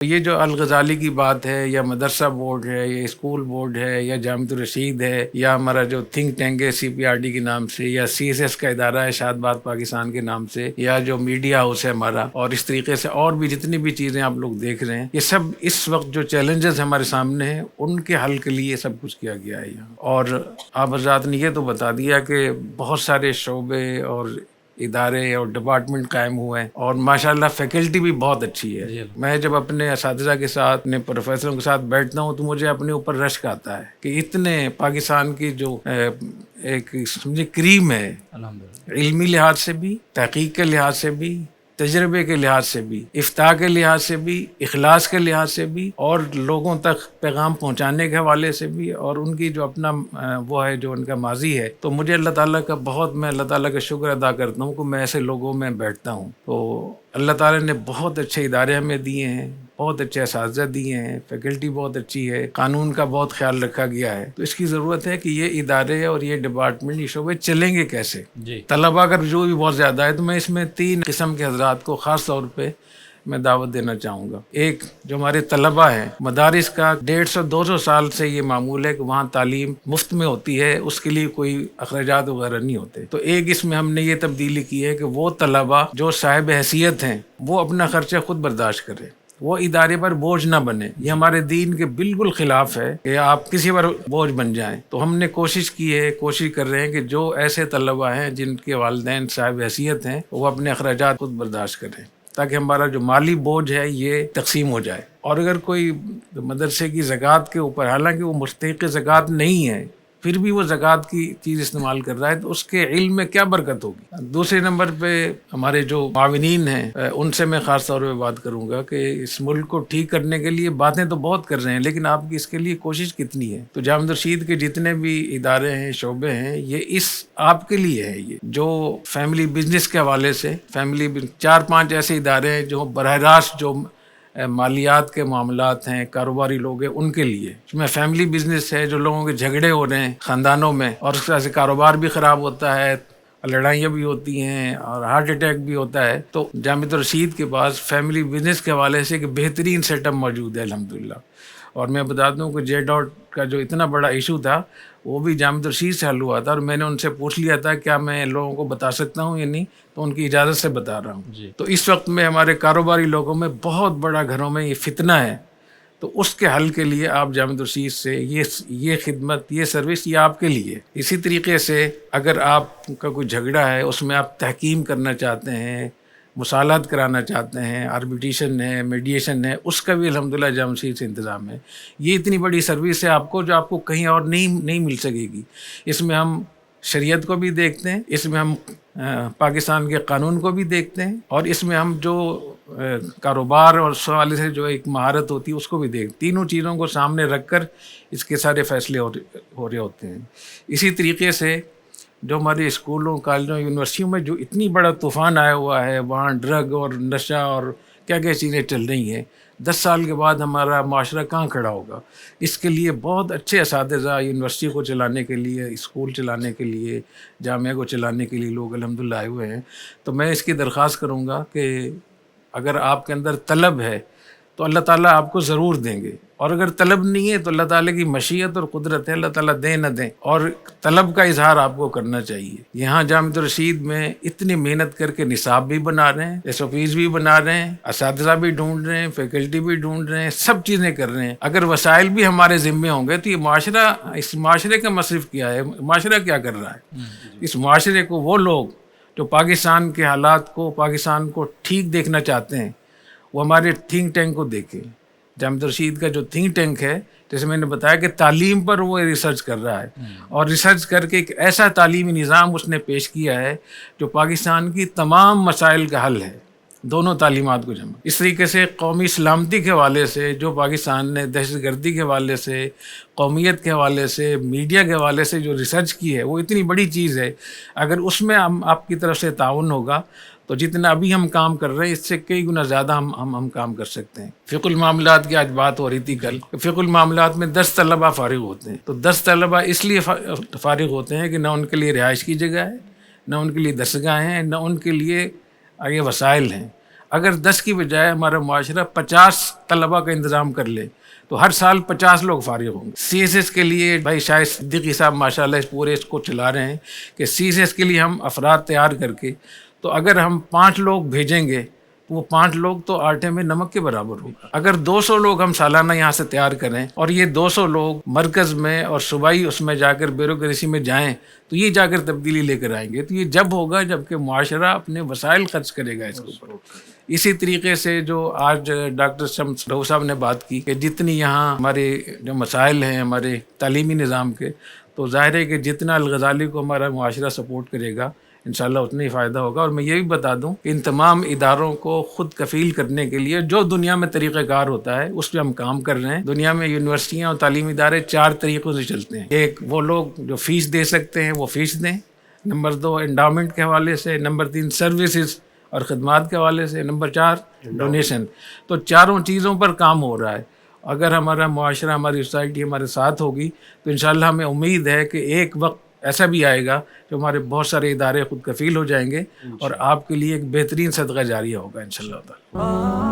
یہ جو الغزالی کی بات ہے یا مدرسہ بورڈ ہے یا اسکول بورڈ ہے یا جامعۃ الرشید ہے یا ہمارا جو تھنک ٹینک ہے CPRD کے نام سے یا CSS کا ادارہ ہے شاد باد پاکستان کے نام سے یا جو میڈیا ہاؤس ہے ہمارا، اور اس طریقے سے اور بھی جتنی بھی چیزیں آپ لوگ دیکھ رہے ہیں، یہ سب اس وقت جو چیلنجز ہمارے سامنے ہیں ان کے حل کے لیے سب کچھ کیا گیا ہے یہاں۔ اور آپ حضرات نے یہ تو بتا دیا کہ بہت سارے شعبے اور ادارے اور ڈپارٹمنٹ قائم ہوئے ہیں اور ماشاءاللہ فیکلٹی بھی بہت اچھی ہے۔ میں جب اپنے اساتذہ کے ساتھ، اپنے پروفیسروں کے ساتھ بیٹھتا ہوں تو مجھے اپنے اوپر رشک آتا ہے کہ اتنے پاکستان کی جو ایک سمجھے کریم ہے، علمی لحاظ سے بھی، تحقیق کے لحاظ سے بھی، تجربے کے لحاظ سے بھی، افتاء کے لحاظ سے بھی، اخلاص کے لحاظ سے بھی، اور لوگوں تک پیغام پہنچانے کے حوالے سے بھی، اور ان کی جو اپنا وہ ہے جو ان کا ماضی ہے، تو مجھے اللہ تعالیٰ کا میں اللہ تعالیٰ کا شکر ادا کرتا ہوں کہ میں ایسے لوگوں میں بیٹھتا ہوں۔ تو اللہ تعالیٰ نے بہت اچھے ادارے ہمیں دیے ہیں، بہت اچھے اساتذہ دیے ہیں، فیکلٹی بہت اچھی ہے، قانون کا بہت خیال رکھا گیا ہے۔ تو اس کی ضرورت ہے کہ یہ ادارے اور یہ ڈپارٹمنٹ، یہ شعبے چلیں گے کیسے؟ طلباء کا رجوع بھی بہت زیادہ ہے، تو میں اس میں 3 قسم کے حضرات کو خاص طور پہ میں دعوت دینا چاہوں گا۔ ایک جو ہمارے طلباء ہیں، مدارس کا 150-200 سال سے یہ معمول ہے کہ وہاں تعلیم مفت میں ہوتی ہے، اس کے لیے کوئی اخراجات وغیرہ نہیں ہوتے۔ تو ایک اس میں ہم نے یہ تبدیلی کی ہے کہ وہ طلباء جو صاحب حیثیت ہیں وہ اپنا خرچہ خود برداشت کریں، وہ ادارے پر بوجھ نہ بنے۔ یہ ہمارے دین کے بالکل خلاف ہے کہ آپ کسی پر بوجھ بن جائیں۔ تو ہم نے کوشش کر رہے ہیں کہ جو ایسے طلباء ہیں جن کے والدین صاحب حیثیت ہیں وہ اپنے اخراجات خود برداشت کریں، تاکہ ہمارا جو مالی بوجھ ہے یہ تقسیم ہو جائے۔ اور اگر کوئی مدرسے کی زکوٰۃ کے اوپر، حالانکہ وہ مستحق زکوٰۃ نہیں ہے، پھر بھی وہ زکوٰۃ کی چیز استعمال کر رہا ہے، تو اس کے علم میں کیا برکت ہوگی۔ دوسرے نمبر پہ ہمارے جو معاونین ہیں، ان سے میں خاص طور پہ بات کروں گا کہ اس ملک کو ٹھیک کرنے کے لیے باتیں تو بہت کر رہے ہیں، لیکن آپ کی اس کے لیے کوشش کتنی ہے؟ تو جامعۃ الرشید کے جتنے بھی ادارے ہیں، شعبے ہیں، یہ آپ کے لیے ہے۔ یہ جو فیملی بزنس کے حوالے سے 4-5 ایسے ادارے ہیں جو براہ راست جو مالیات کے معاملات ہیں، کاروباری لوگ ہیں، ان کے لیے اس میں فیملی بزنس ہے، جو لوگوں کے جھگڑے ہو رہے ہیں خاندانوں میں، اور اس طرح سے کاروبار بھی خراب ہوتا ہے، لڑائیاں بھی ہوتی ہیں اور ہارٹ اٹیک بھی ہوتا ہے۔ تو جامعۃ الرشید کے پاس فیملی بزنس کے حوالے سے ایک بہترین سیٹ اپ موجود ہے الحمدللہ۔ اور میں بتا دوں کہ J.Dot کا جو اتنا بڑا ایشو تھا وہ بھی جامعۃ الرشید سے حل ہوا تھا، اور میں نے ان سے پوچھ لیا تھا کیا میں لوگوں کو بتا سکتا ہوں یا نہیں، تو ان کی اجازت سے بتا رہا ہوں۔ تو اس وقت میں ہمارے کاروباری لوگوں میں بہت بڑا گھروں میں یہ فتنہ ہے، تو اس کے حل کے لیے آپ جامعۃ الرشید سے یہ خدمت، یہ سروس، یہ آپ کے لیے۔ اسی طریقے سے اگر آپ کا کوئی جھگڑا ہے، اس میں آپ تحکیم کرنا چاہتے ہیں، مصالحت کرانا چاہتے ہیں، آربیٹریشن ہے، میڈیشن ہے، اس کا بھی الحمدللہ جامعۃ الرشید سے انتظام ہے۔ یہ اتنی بڑی سروس ہے آپ کو جو آپ کو کہیں اور نہیں مل سکے گی۔ اس میں ہم شریعت کو بھی دیکھتے ہیں، اس میں ہم پاکستان کے قانون کو بھی دیکھتے ہیں، اور اس میں ہم جو کاروبار اور سوال سے جو ایک مہارت ہوتی ہے اس کو بھی دیکھتے ہیں۔ تینوں چیزوں کو سامنے رکھ کر اس کے سارے فیصلے ہو رہے ہوتے ہیں۔ اسی طریقے سے جو ہمارے اسکولوں، کالجوں، یونیورسٹیوں میں جو اتنی بڑا طوفان آیا ہوا ہے، وہاں ڈرگ اور نشہ اور کیا کیا چیزیں چل رہی ہیں، 10 سال کے بعد ہمارا معاشرہ کہاں کھڑا ہوگا؟ اس کے لیے بہت اچھے اساتذہ یونیورسٹی کو چلانے کے لیے، اسکول چلانے کے لیے، جامعہ کو چلانے کے لیے لوگ الحمدللہ آئے ہوئے ہیں۔ تو میں اس کی درخواست کروں گا کہ اگر آپ کے اندر طلب ہے تو اللہ تعالیٰ آپ کو ضرور دیں گے، اور اگر طلب نہیں ہے تو اللہ تعالیٰ کی مشیت اور قدرت ہے، اللہ تعالیٰ دیں نہ دیں، اور طلب کا اظہار آپ کو کرنا چاہیے۔ یہاں جامعۃ الرشید میں اتنی محنت کر کے نصاب بھی بنا رہے ہیں، SOPs بھی بنا رہے ہیں، اساتذہ بھی ڈھونڈ رہے ہیں، فیکلٹی بھی ڈھونڈ رہے ہیں، سب چیزیں کر رہے ہیں۔ اگر وسائل بھی ہمارے ذمے ہوں گے تو اس معاشرے کا مصرف کیا ہے؟ معاشرہ کیا کر رہا ہے؟ اس معاشرے کو وہ لوگ جو پاکستان کے حالات کو، پاکستان کو ٹھیک دیکھنا چاہتے ہیں، وہ ہمارے تھنک ٹینک کو دیکھیں۔ جامعۃ الرشید کا جو تھنک ٹینک ہے، جیسے میں نے بتایا کہ تعلیم پر وہ ریسرچ کر رہا ہے، اور ریسرچ کر کے ایک ایسا تعلیمی نظام اس نے پیش کیا ہے جو پاکستان کی تمام مسائل کا حل ہے، دونوں تعلیمات کو جمع۔ اس طریقے سے قومی سلامتی کے حوالے سے جو پاکستان نے دہشت گردی کے حوالے سے، قومیت کے حوالے سے، میڈیا کے حوالے سے جو ریسرچ کی ہے، وہ اتنی بڑی چیز ہے۔ اگر اس میں آپ کی طرف سے تعاون ہوگا تو جتنا ابھی ہم کام کر رہے ہیں اس سے کئی گنا زیادہ ہم کام کر سکتے ہیں۔ فقہ المعاملات کی آج بات ہو رہی تھی کل، فقہ المعاملات میں 10 طلبہ فارغ ہوتے ہیں، تو 10 طلبہ اس لیے فارغ ہوتے ہیں کہ نہ ان کے لیے رہائش کی جگہ ہے، نہ ان کے لیے درسگاہ ہیں، نہ ان کے لیے آگے وسائل ہیں۔ اگر 10 کی بجائے ہمارا معاشرہ 50 طلبہ کا انتظام کر لے تو ہر سال 50 لوگ فارغ ہوں گے. سی ایس ایس کے لیے بھائی شاہد صدیقی صاحب ماشاءاللہ اس پورے اس کو چلا رہے ہیں کہ سی ایس ایس کے لیے ہم افراد تیار کر کے، تو اگر ہم 5 لوگ بھیجیں گے تو وہ 5 لوگ تو آٹے میں نمک کے برابر ہوگا. اگر 200 لوگ ہم سالانہ یہاں سے تیار کریں اور یہ 200 لوگ مرکز میں اور صوبائی اس میں جا کر بیوروکریسی میں جائیں تو یہ جا کر تبدیلی لے کر آئیں گے. تو یہ جب ہوگا جب کہ معاشرہ اپنے وسائل خرچ کرے گا اس کے اوپر. اسی طریقے سے جو آج ڈاکٹر شمس رؤوف صاحب نے بات کی کہ جتنی یہاں ہمارے جو مسائل ہیں ہمارے تعلیمی نظام کے، تو ظاہر ہے کہ جتنا الغزالی کو ہمارا معاشرہ سپورٹ کرے گا انشاءاللہ اتنا ہی فائدہ ہوگا. اور میں یہ بھی بتا دوں کہ ان تمام اداروں کو خود کفیل کرنے کے لیے جو دنیا میں طریقہ کار ہوتا ہے اس پہ ہم کام کر رہے ہیں. دنیا میں یونیورسٹیاں اور تعلیمی ادارے 4 طریقوں سے چلتے ہیں. ایک، وہ لوگ جو فیس دے سکتے ہیں وہ فیس دیں. نمبر 2، انڈاؤمنٹ کے حوالے سے. نمبر 3، سروسز اور خدمات کے حوالے سے. Number 4، donation. تو چاروں چیزوں پر کام ہو رہا ہے. اگر ہمارا معاشرہ، ہماری سوسائٹی ہمارے ساتھ ہوگی تو انشاءاللہ ہمیں امید ہے کہ ایک وقت ایسا بھی آئے گا کہ ہمارے بہت سارے ادارے خود کفیل ہو جائیں گے اور آپ کے لیے ایک بہترین صدقہ جاریہ ہوگا انشاءاللہ تعالی.